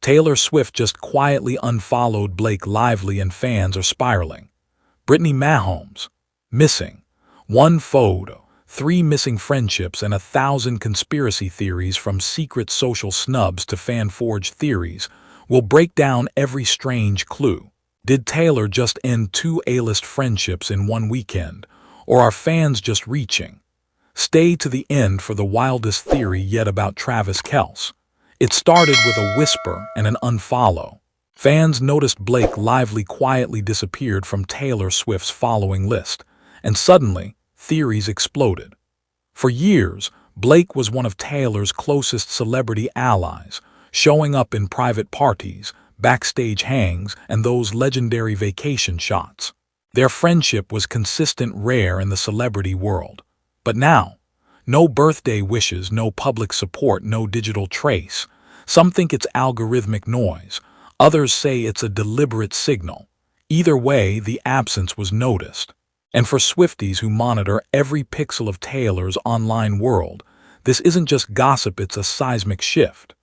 Taylor Swift just quietly unfollowed Blake Lively and fans are spiraling. Brittany Mahomes, missing. One photo, 3 missing friendships, and 1,000 conspiracy theories from secret social snubs to fan-forged theories will break down every strange clue. Did Taylor just end 2 A-list friendships in one weekend, or are fans just reaching? Stay to the end for the wildest theory yet about Travis Kelce. It started with a whisper and an unfollow. Fans noticed Blake Lively quietly disappeared from Taylor Swift's following list, and suddenly, theories exploded. For years, Blake was one of Taylor's closest celebrity allies, showing up in private parties, backstage hangs, and those legendary vacation shots. Their friendship was consistent, rare in the celebrity world. But now, no birthday wishes, no public support, no digital trace. Some think it's algorithmic noise. Others say it's a deliberate signal. Either way, the absence was noticed. And for Swifties who monitor every pixel of Taylor's online world, this isn't just gossip, it's a seismic shift.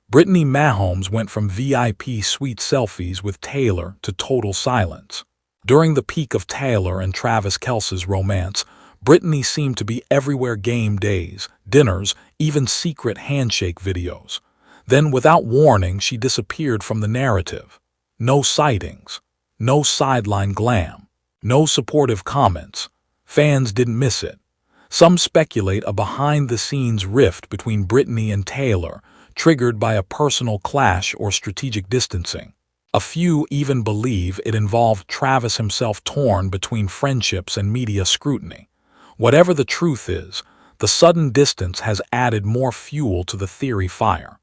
Brittany Mahomes went from VIP suite selfies with Taylor to total silence. During the peak of Taylor and Travis Kelce's romance, Brittany seemed to be everywhere: game days, dinners, even secret handshake videos. Then, without warning, she disappeared from the narrative. No sightings, no sideline glam, no supportive comments. Fans didn't miss it. Some speculate a behind-the-scenes rift between Brittany and Taylor, triggered by a personal clash or strategic distancing. A few even believe it involved Travis himself, torn between friendships and media scrutiny. Whatever the truth is, the sudden distance has added more fuel to the theory fire.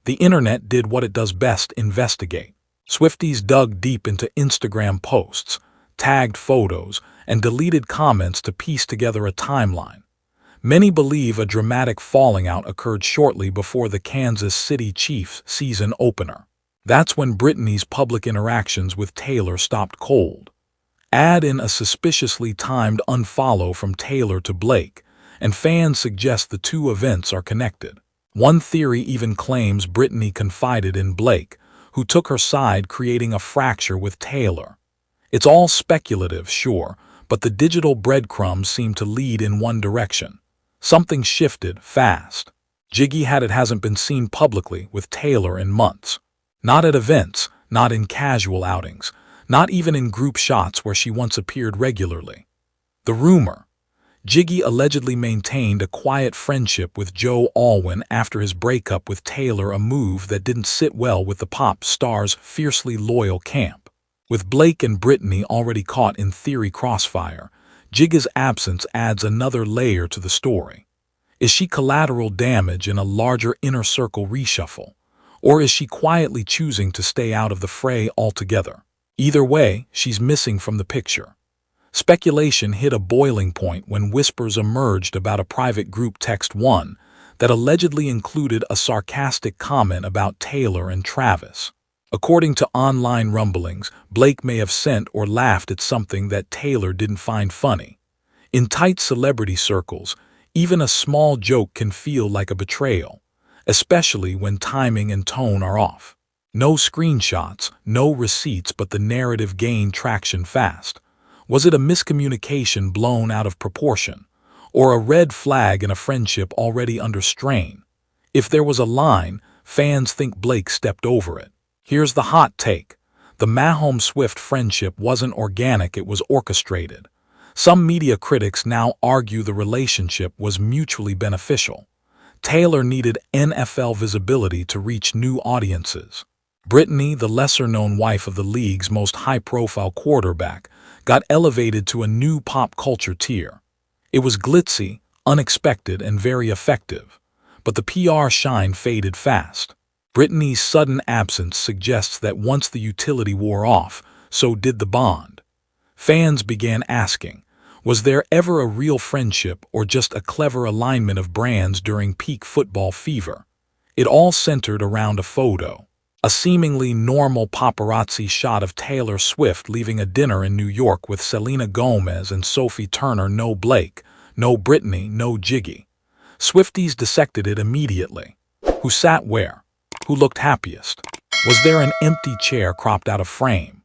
The internet did what it does best: investigate. Swifties dug deep into Instagram posts, tagged photos, and deleted comments to piece together a timeline. Many believe a dramatic falling out occurred shortly before the Kansas City Chiefs season opener. That's when Brittany's public interactions with Taylor stopped cold. Add in a suspiciously timed unfollow from Taylor to Blake, and fans suggest the two events are connected. One theory even claims Brittany confided in Blake, who took her side, creating a fracture with Taylor. It's all speculative, sure, but the digital breadcrumbs seem to lead in one direction. Something shifted fast. Jiggy hasn't been seen publicly with Taylor in months. Not at events, not in casual outings, not even in group shots where she once appeared regularly. The rumor: Jiggy allegedly maintained a quiet friendship with Joe Alwyn after his breakup with Taylor, a move that didn't sit well with the pop star's fiercely loyal camp. With Blake and Brittany already caught in theory crossfire, Jiggy's absence adds another layer to the story. Is she collateral damage in a larger inner circle reshuffle? Or is she quietly choosing to stay out of the fray altogether? Either way, she's missing from the picture. Speculation hit a boiling point when whispers emerged about a private group text one that allegedly included a sarcastic comment about Taylor and Travis. According to online rumblings, Blake may have sent or laughed at something that Taylor didn't find funny. In tight celebrity circles, even a small joke can feel like a betrayal, especially when timing and tone are off. No screenshots, no receipts, but the narrative gained traction fast. Was it a miscommunication blown out of proportion, or a red flag in a friendship already under strain? If there was a line, fans think Blake stepped over it. Here's the hot take: the Mahome-Swift friendship wasn't organic, it was orchestrated. Some media critics now argue the relationship was mutually beneficial. Taylor needed NFL visibility to reach new audiences. Brittany, the lesser-known wife of the league's most high-profile quarterback, got elevated to a new pop culture tier. It was glitzy, unexpected, and very effective. But the PR shine faded fast. Brittany's sudden absence suggests that once the utility wore off, so did the bond. Fans began asking, was there ever a real friendship or just a clever alignment of brands during peak football fever? It all centered around a photo. A seemingly normal paparazzi shot of Taylor Swift leaving a dinner in New York with Selena Gomez and Sophie Turner. No Blake, no Brittany, no Jiggy. Swifties dissected it immediately. Who sat where? Who looked happiest? Was there an empty chair cropped out of frame?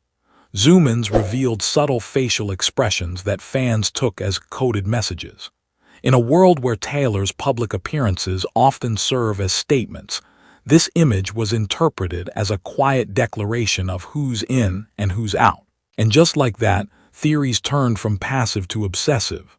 Zoom-ins revealed subtle facial expressions that fans took as coded messages. In a world where Taylor's public appearances often serve as statements, this image was interpreted as a quiet declaration of who's in and who's out. And just like that, theories turned from passive to obsessive.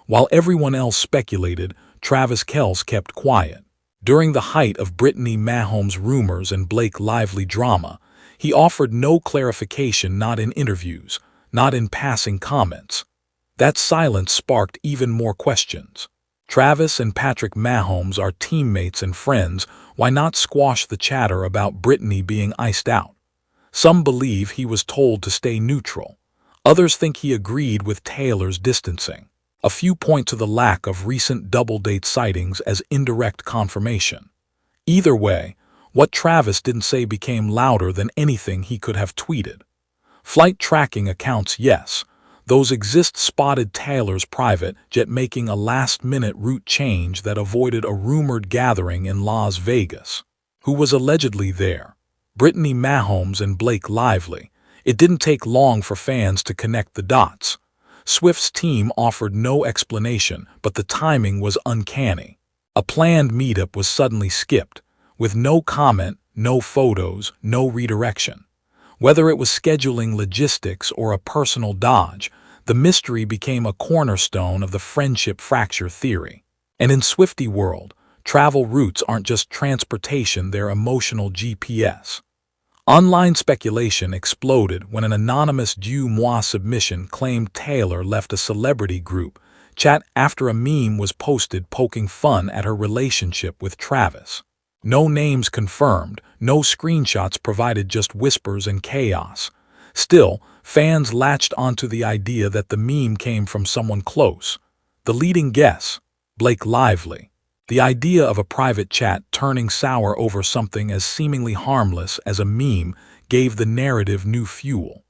While everyone else speculated, Travis Kelce kept quiet. During the height of Brittany Mahome's rumors and Blake Lively drama, he offered no clarification, not in interviews, not in passing comments. That silence sparked even more questions. Travis and Patrick Mahomes are teammates and friends. Why not squash the chatter about Brittany being iced out? Some believe he was told to stay neutral. Others think he agreed with Taylor's distancing. A few point to the lack of recent double-date sightings as indirect confirmation. Either way, what Travis didn't say became louder than anything he could have tweeted. Flight tracking accounts, yes. Those exist, spotted Taylor's private jet making a last-minute route change that avoided a rumored gathering in Las Vegas. Who was allegedly there? Brittany Mahomes and Blake Lively. It didn't take long for fans to connect the dots. Swift's team offered no explanation, but the timing was uncanny. A planned meetup was suddenly skipped, with no comment, no photos, no redirection. Whether it was scheduling logistics or a personal dodge, the mystery became a cornerstone of the friendship fracture theory. And in Swiftie world, travel routes aren't just transportation, they're emotional GPS. Online speculation exploded when an anonymous DeuxMoi submission claimed Taylor left a celebrity group chat after a meme was posted poking fun at her relationship with Travis. No names confirmed, no screenshots provided, just whispers and chaos. Still, fans latched onto the idea that the meme came from someone close. The leading guess, Blake Lively. The idea of a private chat turning sour over something as seemingly harmless as a meme gave the narrative new fuel.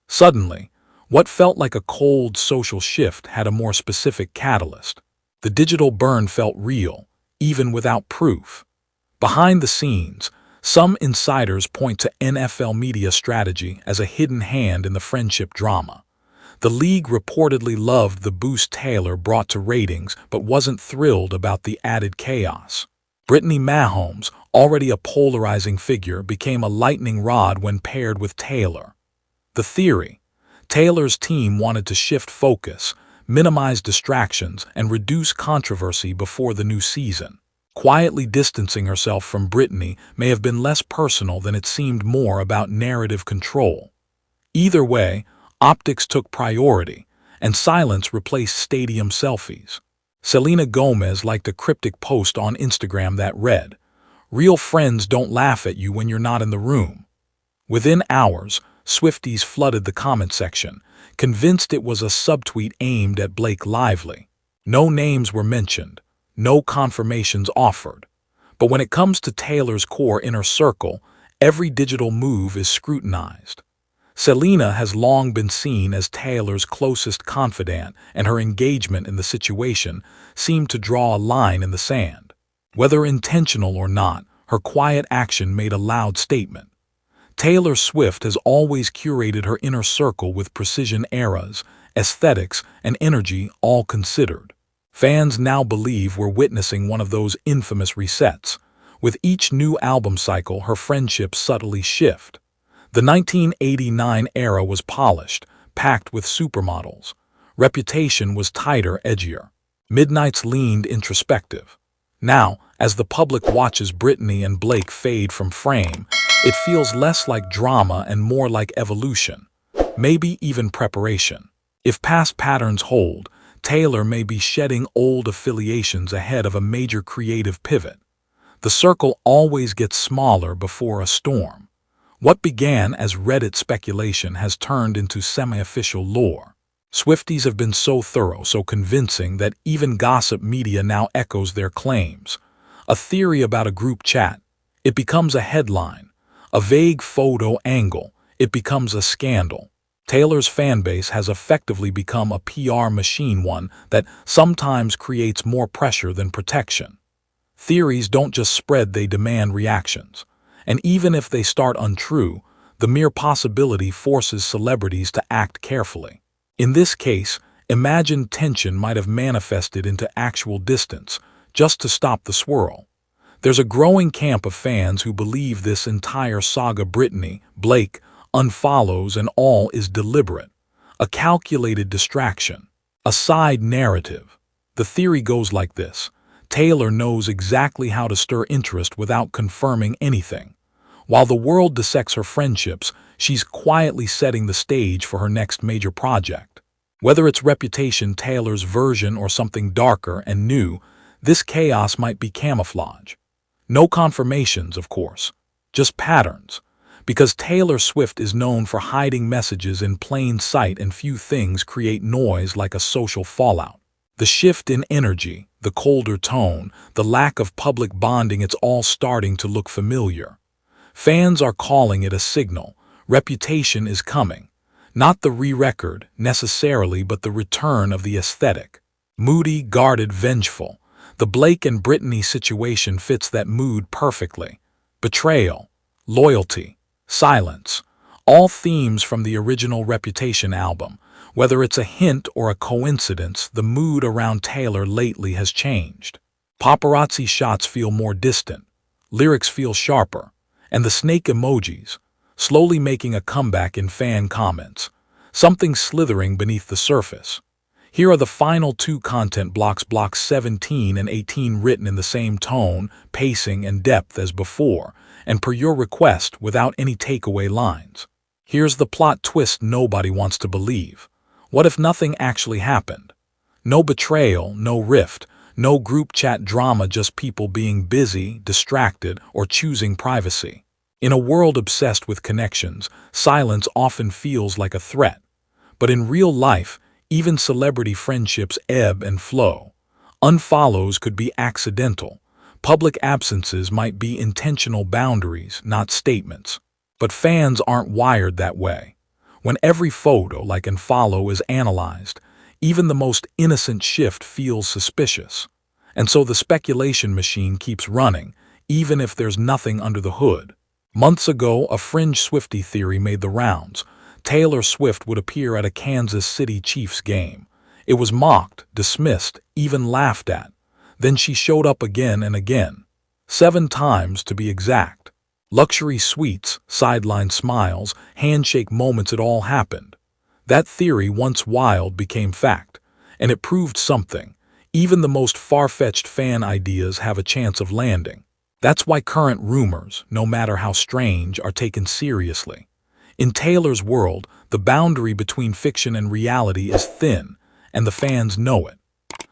Suddenly, what felt like a cold social shift had a more specific catalyst. The digital burn felt real, even without proof. Behind the scenes, some insiders point to NFL media strategy as a hidden hand in the friendship drama. The league reportedly loved the boost Taylor brought to ratings but wasn't thrilled about the added chaos. Brittany Mahomes, already a polarizing figure, became a lightning rod when paired with Taylor. The theory: Taylor's team wanted to shift focus, minimize distractions, and reduce controversy before the new season. Quietly distancing herself from Brittany may have been less personal than it seemed, more about narrative control. Either way, optics took priority, and silence replaced stadium selfies. Selena Gomez liked a cryptic post on Instagram that read, "Real friends don't laugh at you when you're not in the room." Within hours, Swifties flooded the comment section, convinced it was a subtweet aimed at Blake Lively. No names were mentioned, no confirmations offered. But when it comes to Taylor's core inner circle, every digital move is scrutinized. Selena has long been seen as Taylor's closest confidant, and her engagement in the situation seemed to draw a line in the sand. Whether intentional or not, her quiet action made a loud statement. Taylor Swift has always curated her inner circle with precision, eras, aesthetics, and energy all considered. Fans now believe we're witnessing one of those infamous resets. With each new album cycle, her friendships subtly shift. The 1989 era was polished, packed with supermodels. Reputation was tighter, edgier. Midnights leaned introspective. Now, as the public watches Brittany and Blake fade from frame, it feels less like drama and more like evolution, maybe even preparation. If past patterns hold, Taylor may be shedding old affiliations ahead of a major creative pivot. The circle always gets smaller before a storm. What began as Reddit speculation has turned into semi-official lore. Swifties have been so thorough, so convincing, that even gossip media now echoes their claims. A theory about a group chat, it becomes a headline. A vague photo angle, it becomes a scandal. Taylor's fanbase has effectively become a PR machine, one that sometimes creates more pressure than protection. Theories don't just spread, they demand reactions. And even if they start untrue, the mere possibility forces celebrities to act carefully. In this case, imagined tension might have manifested into actual distance, just to stop the swirl. There's a growing camp of fans who believe this entire saga Brittany, Blake, unfollows and all is deliberate, a calculated distraction, a side narrative. The theory goes like this. Taylor knows exactly how to stir interest without confirming anything. While the world dissects her friendships, she's quietly setting the stage for her next major project. Whether it's Reputation Taylor's version or something darker and new, this chaos might be camouflage. No confirmations, of course, just patterns. Because Taylor Swift is known for hiding messages in plain sight and few things create noise like a social fallout. The shift in energy, the colder tone, the lack of public bonding, it's all starting to look familiar. Fans are calling it a signal. Reputation is coming. Not the re-record, necessarily, but the return of the aesthetic. Moody, guarded, vengeful. The Blake and Brittany situation fits that mood perfectly. Betrayal, loyalty, silence. All themes from the original Reputation album. Whether it's a hint or a coincidence, the mood around Taylor lately has changed. Paparazzi shots feel more distant. Lyrics feel sharper. And the snake emojis, slowly making a comeback in fan comments. Something slithering beneath the surface. Here are the final two content blocks, blocks 17 and 18, written in the same tone, pacing, and depth as before, and per your request without any takeaway lines. Here's the plot twist nobody wants to believe. What if nothing actually happened? No betrayal, no rift, no group chat drama, just people being busy, distracted, or choosing privacy. In a world obsessed with connections, silence often feels like a threat. But in real life, even celebrity friendships ebb and flow. Unfollows could be accidental. Public absences might be intentional boundaries, not statements. But fans aren't wired that way. When every photo, like unfollow, is analyzed, even the most innocent shift feels suspicious. And so the speculation machine keeps running, even if there's nothing under the hood. Months ago, a fringe Swiftie theory made the rounds. Taylor Swift would appear at a Kansas City Chiefs game. It was mocked, dismissed, even laughed at. Then she showed up again and again. 7 times to be exact. Luxury suites, sideline smiles, handshake moments, it all happened. That theory, once wild, became fact. And it proved something. Even the most far-fetched fan ideas have a chance of landing. That's why current rumors, no matter how strange, are taken seriously. In Taylor's world, the boundary between fiction and reality is thin, and the fans know it.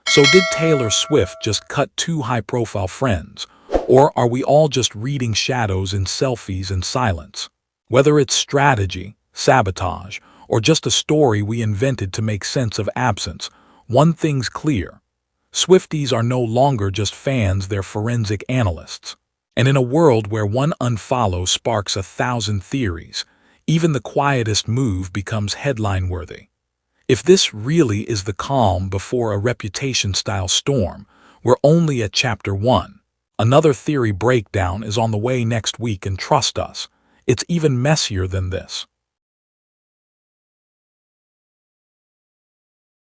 So did Taylor Swift just cut 2 high-profile friends? Or are we all just reading shadows in selfies and silence? Whether it's strategy, sabotage, or just a story we invented to make sense of absence, one thing's clear. Swifties are no longer just fans, they're forensic analysts. And in a world where one unfollow sparks 1,000 theories, even the quietest move becomes headline-worthy. If this really is the calm before a Reputation-style storm, we're only at Chapter 1. Another theory breakdown is on the way next week, and trust us, it's even messier than this.